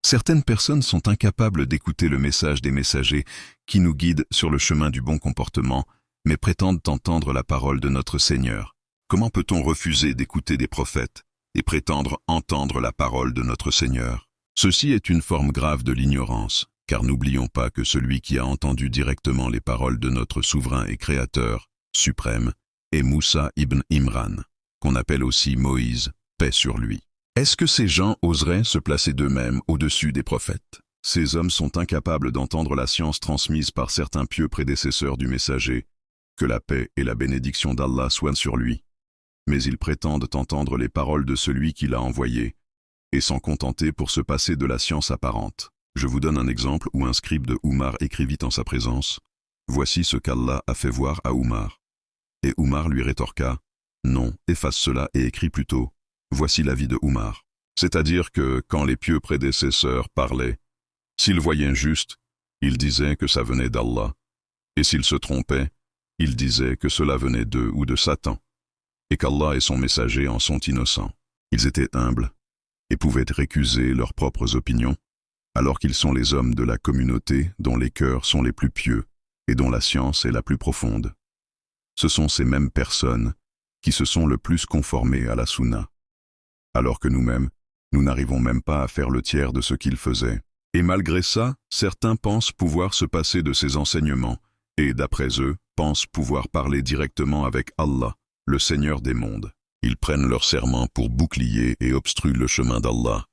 Certaines personnes sont incapables d'écouter le message des messagers qui nous guident sur le chemin du bon comportement, mais prétendent entendre la parole de notre Seigneur. Comment peut-on refuser d'écouter des prophètes et prétendre entendre la parole de notre Seigneur? Ceci est une forme grave de l'ignorance, car n'oublions pas que celui qui a entendu directement les paroles de notre souverain et créateur, suprême, est Moussa ibn Imran, qu'on appelle aussi Moïse, paix sur lui. Est-ce que ces gens oseraient se placer d'eux-mêmes au-dessus des prophètes? Ces hommes sont incapables d'entendre la science transmise par certains pieux prédécesseurs du messager, que la paix et la bénédiction d'Allah soient sur lui. Mais ils prétendent entendre les paroles de celui qui l'a envoyé, et s'en contenter pour se passer de la science apparente. Je vous donne un exemple où un scribe de Oumar écrivit en sa présence « Voici ce qu'Allah a fait voir à Oumar ». Et Oumar lui rétorqua « Non, efface cela et écris plutôt « Voici l'avis de Oumar ». C'est-à-dire que, quand les pieux prédécesseurs parlaient, s'ils voyaient juste, ils disaient que ça venait d'Allah, et s'ils se trompaient, ils disaient que cela venait d'eux ou de Satan, et qu'Allah et son messager en sont innocents. Ils étaient humbles, et pouvaient récuser leurs propres opinions, alors qu'ils sont les hommes de la communauté dont les cœurs sont les plus pieux et dont la science est la plus profonde. Ce sont ces mêmes personnes qui se sont le plus conformées à la sunna, alors que nous-mêmes, nous n'arrivons même pas à faire le tiers de ce qu'ils faisaient. Et malgré ça, certains pensent pouvoir se passer de ces enseignements, et d'après eux, pensent pouvoir parler directement avec Allah, le Seigneur des mondes. Ils prennent leur serment pour bouclier et obstruent le chemin d'Allah.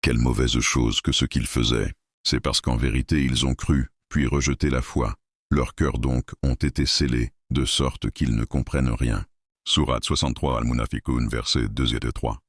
Quelle mauvaise chose que ce qu'ils faisaient. C'est parce qu'en vérité ils ont cru, puis rejeté la foi. Leurs cœurs donc ont été scellés, de sorte qu'ils ne comprennent rien. Sourate 63 Al-Munafiqun, versets 2 et 3.